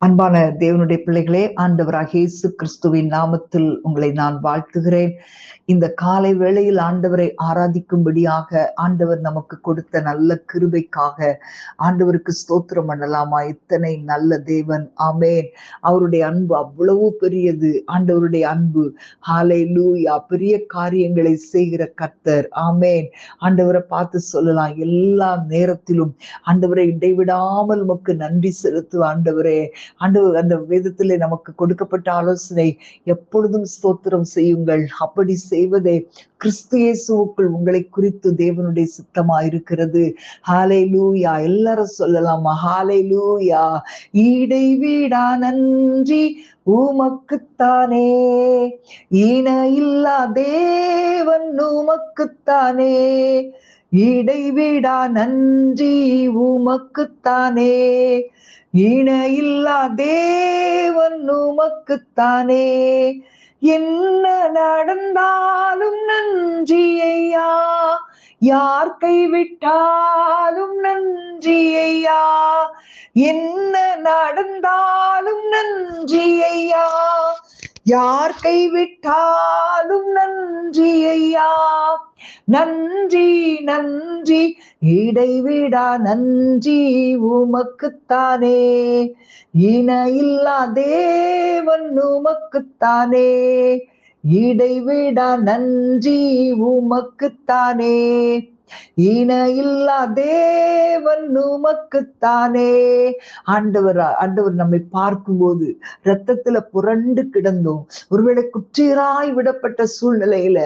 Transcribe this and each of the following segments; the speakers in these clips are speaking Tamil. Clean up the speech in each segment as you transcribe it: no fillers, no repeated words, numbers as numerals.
அன்பான தேவனுடைய பிள்ளைகளே, ஆண்டவராகிய இயேசு கிறிஸ்துவின் நாமத்தில் உங்களை நான் வாழ்த்துகிறேன். இந்த காலை வேளையில் ஆண்டவரை ஆராதிக்கும்படியாக ஆண்டவர் நமக்கு கொடுத்த நல்ல கிருபைக்காக ஆண்டவருக்கு ஸ்தோத்திரம் பண்ணலாமா? எத்தனை நல்ல தேவன். ஆமென். அவருடைய அன்பு அவ்வளவு பெரியது. ஆண்டவருடைய அன்பு, ஹalleluya, பெரிய காரியங்களை செய்கிற கர்த்தர். ஆமென். ஆண்டவரை பார்த்து சொல்லலாம், எல்லா நேரத்திலும் ஆண்டவரை இடைவிடாமல் உமக்கு நன்றி செலுத்து ஆண்டவரே. ஆண்டவர் அந்த வேதத்திலே நமக்கு கொடுக்கப்பட்ட ஆலோசனை, எப்பொழுதும் ஸ்தோத்திரம் செய்யுங்கள், அப்படி செய்வதே கிறிஸ்து இயேசுவுக்குள் உங்களை குறித்து தேவனுடைய சித்தமா இருக்கிறது. ஹalleluya. எல்லாரும் சொல்லலாமா? ஹalleluya. இடைவிடா நன்றி உமக்குத்தானே, இன இல்லா தேவன் உமக்குத்தானே, இடைவிடா நன்றி உமக்குத்தானே, இன இல்லா தேவன் உமக்குத்தானே, என்ன நடந்தாலும் நன்றி ஐயா, யார் கைவிட்டாலும் நன்றி ஐயா, என்ன நடந்தாலும் நன்றி ஐயா, யார் கைவிட்டாலும் நன்றி ஐயா, நன்றி நன்றி இடைவிடா நன்றி உமக்குத்தானே, இன இல்லா தேவன் உமக்குத்தானே, இடைவிடா நன்றி உமக்குத்தானே, இன இல்லா தேவன் உமக்குத்தானே. ஆண்டவர் நம்மை பார்க்கும்போது ரத்தத்துல புரண்டு கிடந்தோம், ஒருவேளை குற்றீராய் விடப்பட்ட சூழ்நிலையில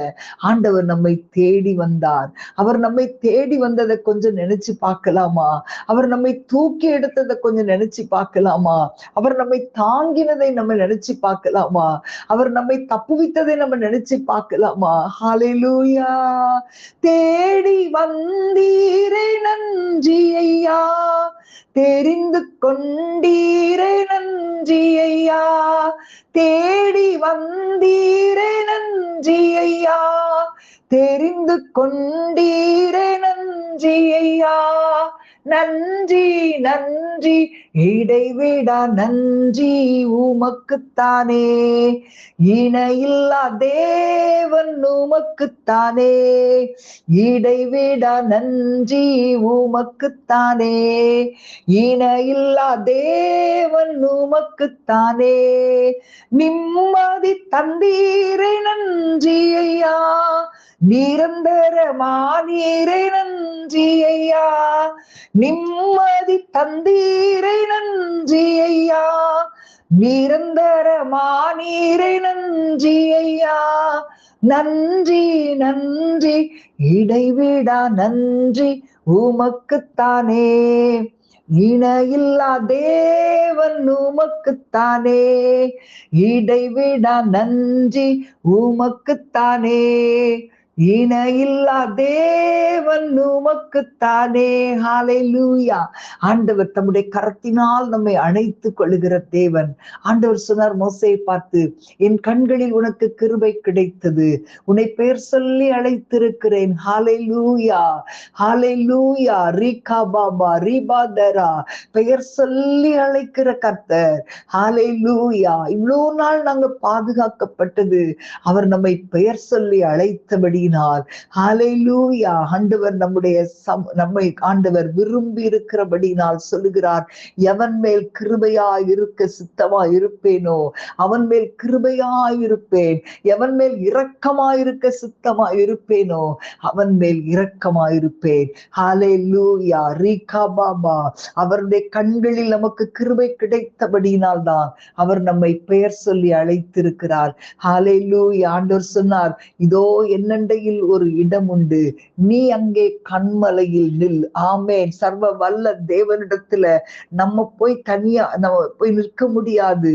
ஆண்டவர் நம்மை தேடி வந்தார். அவர் நம்மை தேடி வந்ததை கொஞ்சம் நினைச்சு பார்க்கலாமா? அவர் நம்மை தூக்கி எடுத்ததை கொஞ்சம் நினைச்சு பார்க்கலாமா? அவர் நம்மை தாங்கினதை நம்ம நினைச்சு பார்க்கலாமா? அவர் நம்மை தப்புவித்ததை நம்ம நினைச்சு பார்க்கலாமா? ஹalleluya. தேடி வந்தீரே நன்றி ஐயா, தெரிந்து கொண்டீரே நன்றி ஐயா, தேடி வந்தீரே நன்றி ஐயா, தெரிந்து கொண்டீரே நன்றி ஐயா, நன்றி நன்றி இடைவிடா நன்றி உமக்குத்தானே, இன இல்லா தேவன் உமக்குத்தானே, இடைவிடா நன்றி உமக்குத்தானே, இன இல்லா தேவன் உமக்குத்தானே, நிம்மதி தந்தீரை நன்றி ஐயா, நிரந்தரமானீரை நன்றி ஐயா, நிம்மதி தந்தீரை நன்றி ஐயா, நிரந்தரமானீரை நன்றி ஐயா, நன்றி நன்றி இடைவிடா நன்றி உமக்குத்தானே, இன இல்லா தேவன் உமக்குத்தானே, இடைவிடா நன்றி உமக்குத்தானே, இன இல்லா தேவன் உமக்குத்தானே. ஹalleluya. ஆண்டவர் தம்முடைய கரத்தினால் நம்மை அணைத்துக் கொள்ளுகிற தேவன். ஆண்டவர் சொன்னார் மோசேயை பார்த்து, என் கண்களில் உனக்கு கிருபை கிடைத்தது, உன்னை பெயர் சொல்லி அழைத்திருக்கிறேன். ஹalleluya, ஹalleluya. ரீகா பாபா ரீபாதரா, பெயர் சொல்லி அழைக்கிற கர்த்தர். ஹalleluya. இவ்வளவு நாள் நாங்க பாதுகாக்கப்பட்டது அவர் நம்மை பெயர் சொல்லி அழைத்தபடி. ஹalleluya. ஆண்டவர் நம்மை ஆண்டவர் விரும்பி இருக்கிறபடினால் சொல்லுகிறார், எவன் மேல் கிருபையாய் இருக்க சித்தமாய் இருப்பேனோ அவன் மேல் கிருபையாய் இருப்பேன், எவன் மேல் இரக்கமாயிருக்க சித்தமாய் இருப்பேனோ அவன் மேல் இரக்கமாயிருப்பேன். ஹalleluya. ரீகா பாபா, அவருடைய கண்களில் நமக்கு கிருபை கிடைத்தபடியினால் தான் அவர் நம்மை பெயர் சொல்லி அழைத்திருக்கிறார். ஹalleluya. ஆண்டவர் சொன்னார், இதோ என்னண்டையில் ஒரு இடம் உண்டு, நீ அங்கே கண்மலையில் நில். ஆமென். சர்வ வல்ல தேவனிடத்துல நம்ம போய் தனியா நம்ம போய் நிற்க முடியாது,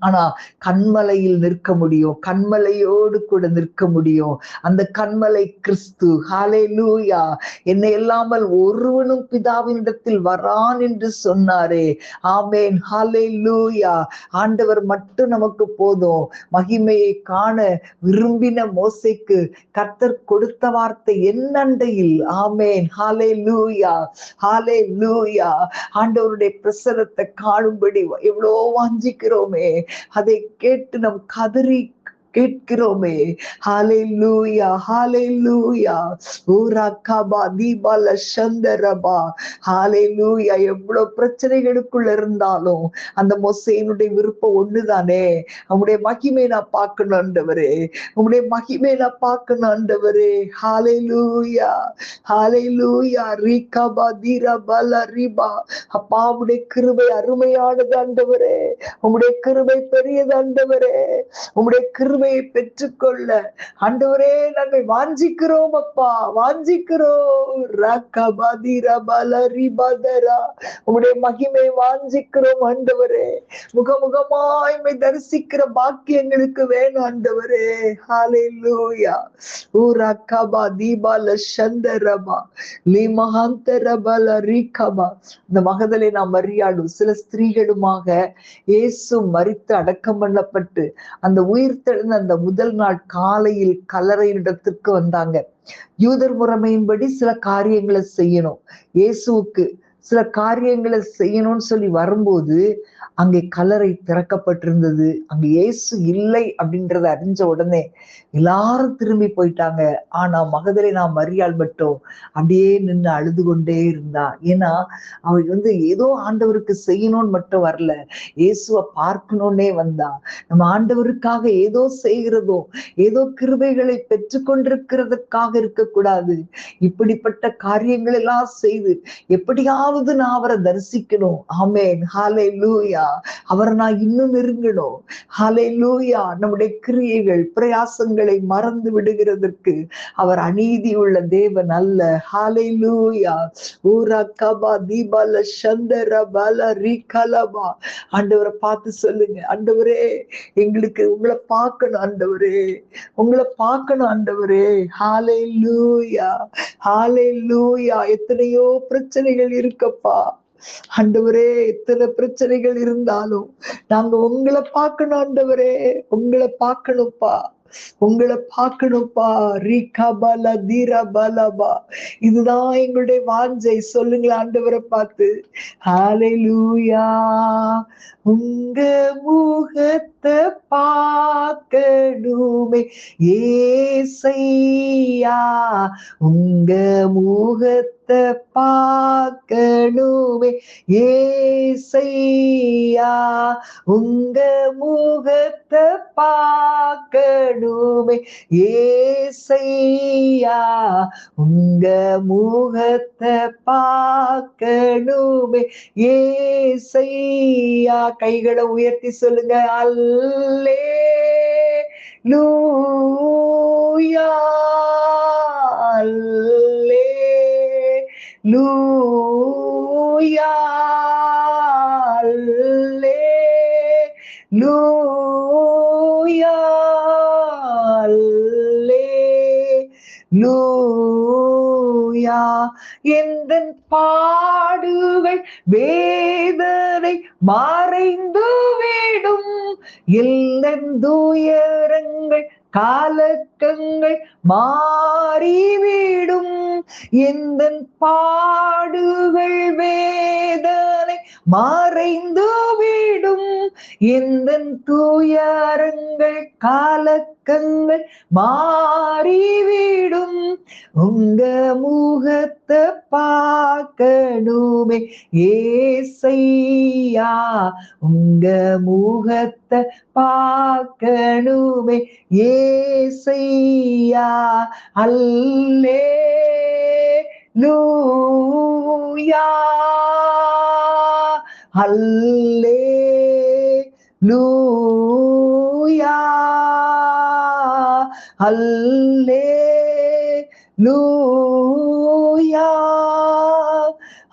ஆனா கண்மலையில் நிற்க முடியும், கண்மலையோடு கூட நிற்க முடியும். அந்த கண்மலை கிறிஸ்து. ஹalleluya. என்னை இல்லாமல் ஒருவனும் பிதாவினிடத்தில் வரான் என்று சொன்னாரே. ஆமென். ஹalleluya. ஆண்டவர் மட்டும் நமக்கு போதும். மகிமையை காண விரும்பின மோசேக்கு கர்த்தர் கர்த்தர் கொடுத்த வார்த்தை என்னண்டையில். ஆமேன். ஹalleluya, ஹalleluya. ஆண்டவருடைய பிரசன்னத்தை காணும்படி எவ்வளோ வாஞ்சிக்கிறோமே, அதை கேட்டு நம் கதறி கேட்கிறோமே. ஹalleluya, ஹalleluya. ஊராக்காபா தீபால சந்தரபா. ஹalleluya. எவ்வளவு பிரச்சனைகளுக்குள்ள இருந்தாலும் அந்த மோசேயினுடைய விருப்பம் ஒண்ணுதானே, உம்முடைய மகிமை நான் பார்க்கணும் ஆண்டவரே, உம்முடைய மகிமை நான் பார்க்கணும் ஆண்டவரே. ஹalleluya, ஹalleluya. ரீகாபா தீரபல ரிபா. அப்பா உம்முடைய கிருபை அருமையானது ஆண்டவரே, உம்முடைய கிருபை பெரியது ஆண்டவரே. உம்முடைய கிருபையை பெற்றுக்கொள்ள ஆண்டவரே நாங்கள் வாஞ்சிக்கிறோம் அப்பா, வாஞ்சிக்கிறோம். உம்முடைய மகிமை வாஞ்சிக்கிறோம் ஆண்டவரே. முகமுகமாய் தரிசிக்கிற பாக்கியங்களுக்கு வேணும் ஆண்டவரே. ஹalleluya. ஊராக்கபா தீபால சந்தரபா லிமஹந்தரபல ரிகபா. இந்த மகதலே நாம் மரியாடும் சில ஸ்திரீகளுமாக இயேசு மரித்து அடக்கம் பண்ணப்பட்டு அந்த உயிர் தெழுந்த அந்த முதல் நாள் காலையில் கல்லறையிடத்திற்கு வந்தாங்க. யூதர் முறைமையின்படி சில காரியங்களை செய்யணும், இயேசுவுக்கு சில காரியங்களை செய்யணும்னு சொல்லி வரும்போது அங்கே கல்லறை திறக்கப்பட்டிருந்தது. அங்க இயேசு இல்லை அப்படின்றத அறிஞ்ச உடனே எல்லாரும் திரும்பி போயிட்டாங்க. ஆனா மகதலே நாம் மரியாள் மட்டும் அப்படியே நின்று அழுது கொண்டே இருந்தா. ஏன்னா அவள் ஏதோ ஆண்டவருக்கு செய்யணும்னு மட்டும் வரல, இயேசுவை பார்க்கணும்னே வந்தா. நம்ம ஆண்டவருக்காக ஏதோ செய்கிறதோ, ஏதோ கிருபைகளை பெற்றுக்கொண்டிருக்கிறதுக்காக இருக்கக்கூடாது. இப்படிப்பட்ட காரியங்கள் எல்லாம் செய்து எப்படியாவது நான் அவரை தரிசிக்கணும். ஆமேன். ஹalleluya. அவரை நான் இன்னும் நெருங்கணும். ஹalleluya. நம்முடைய கிரியைகள் பிரயாசங்களை மறந்து விடுகிறதற்கு அவர் அநீதி உள்ள தேவன் அல்ல. ஹalleluya. ஊராக்கபா தீபால சந்தரபல ரிகலபா. ஆண்டவரை பார்த்து சொல்லுங்க, ஆண்டவரே எங்களுக்கு உங்களை பார்க்கணும் ஆண்டவரே, உங்களை பார்க்கணும் ஆண்டவரே. ஹalleluya, ஹalleluya. எத்தனையோ பிரச்சனைகள் இருக்கப்பா ஆண்டவரே, எத்தனை பிரச்சனைகள் இருந்தாலும் நாங்க உங்களை பார்க்கணும் ஆண்டவரே, உங்களை பார்க்கணும்ப்பா, உங்களை பார்க்கணும்ப்பா. ரீகாபல தீரபலபா. இதுதான் எங்களுடைய வாஞ்சை. சொல்லுங்களா ஆண்டவரை பார்த்து. ஹalleluya. உங்க முகத்தை பார்க்கணுமே ஏசையா, உங்க முகத்தை பார்க்கணுமே ஏசையா, உங்க முகத்தை பார்க்கணுமே ஏசையா, உங்க முகத்தை பார்க்கணுமே ஏசையா. கைகளை உயர்த்தி சொல்லுங்க. அல்லேலூயா, அல்லேலூயா, அல்லேலூயா, அல்லேலூயா. எந்தன் பாடுகள் வேதனை மறைந்து விடும், எந்தன் துயரங்கள் காலக்கங்கள் மாறிவிடும், எந்தன் பாடுகள் வேதனை மறைந்து விடும், எந்தன் துயரங்கள் காலக்கங்கள் மாறிவிடும். உங்க முகத்தை பார்க்கணுமே ஏசையா, உங்க முகத்தை பார்க்கணுமே ஏசையா. அல்லேலூயா, அல்லேலூயா, அல்லேலூயா,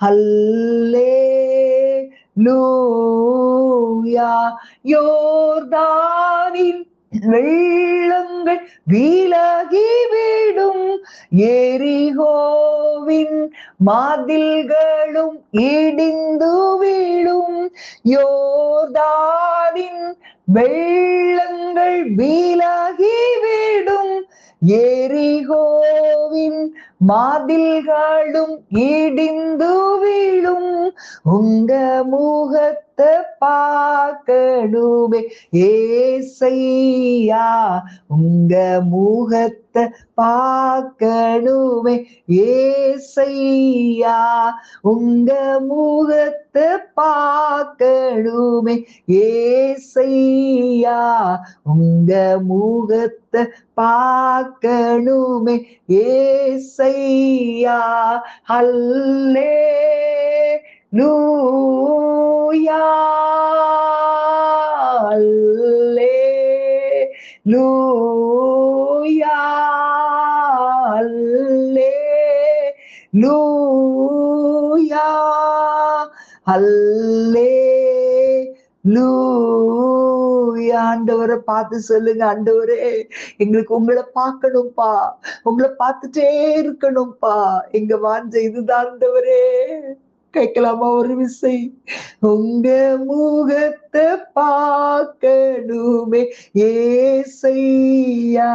அல்லேலூயா. யோர்தானின் வெள்ளங்கள் விலகிவிடும், எரிகோவின் மாதில்களும் இடிந்து விழும், யோர்தானின் வெள்ளங்கள் விலகிவிடும், எரிகோவின் மாதில்களும் இடிந்து வீழும். உங்க முகத்தை பார்க்கணுமே ஏசையா, உங்க முகத்தை பார்க்கணுமே ஏசையா, உங்க முகத்தை பார்க்கணுமே ஏசையா, உங்க முகத்தை பார்க்கணுமே ஏசையா. அல்லேலூயா, அல்லேலூயா, அல்லேலூயா, அல்லேலூயா. ஆண்டவரை பார்த்து சொல்லுங்க, ஆண்டவரே எங்களுக்கு உங்களை பார்க்கணும்பா, உங்களை பார்த்துட்டே இருக்கணும்பா, எங்க வாஞ்சை இதுதான் ஆண்டவரே. கேட்கலாமா ஒரு விசை? உங்க முகத்தை பார்க்கணுமே ஏசையா,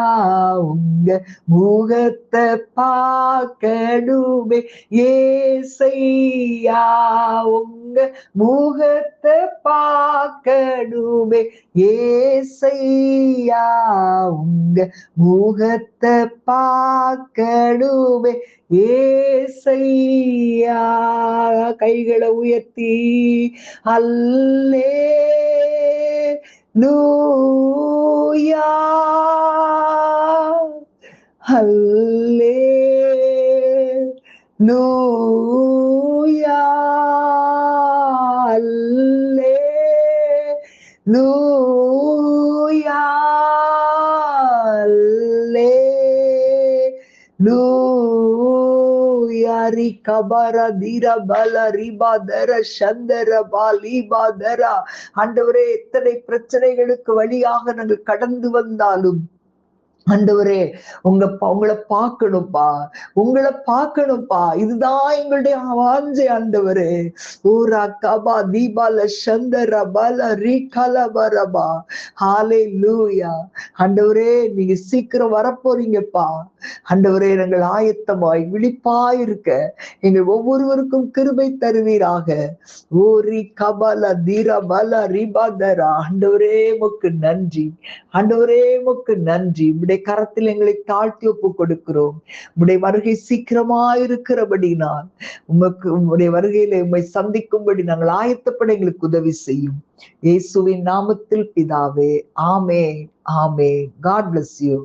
உங்க முகத்தை பார்க்கணுமே ஏசையா, உங்க முகத்தை பார்க்கணுமே ஏசையா, உங்க முகத்தை பார்க்கணுமே ஏசையா. கைகளை உயர்த்தி அல்லேலூயா, அல்லேலூயா, அல்லேலூயா, அல்லேலூயா. ரிகபர திரபல ரிபதர சந்தர பாலிபதர. ஆண்டவரே, எத்தனை பிரச்சனைகளுக்கு வழியாக நாங்கள் கடந்து வந்தாலும் ஆண்டவரே உங்களை பார்க்கணும்பா, உங்களை பார்க்கணும்பா, இதுதான் எங்களுடைய வாஞ்சை ஆண்டவரே. ஊரா கபா தீபால சந்தர பல ரிகலபரபா. ஹல்லேலூயா. ஆண்டவரே, நீங்க சீக்கிரம் வரப்போறீங்கப்பா. ஆண்டவரே, நாங்கள் ஆயத்தமாய் விழிப்பாய் இருக்க எங்கள் ஒவ்வொருவருக்கும் கிருபை தருவீராக. ஓரி கபல தீர பல ரிபதரா. ஆண்டவரே உமக்கு நன்றி, ஆண்டவரே உமக்கு நன்றி. கரத்தில் எங்களை தாழ்த்தி ஒப்பு கொடுக்கிறோம். உம்முடைய வருகை சீக்கிரமாயிருக்கிறபடினால் உம்முடைய வருகையில உம்மை சந்திக்கும்படி நாங்கள் ஆயத்தப்பட எங்களுக்கு உதவி செய்யும். இயேசுவின் நாமத்தில் பிதாவே, ஆமென், ஆமென். God bless you.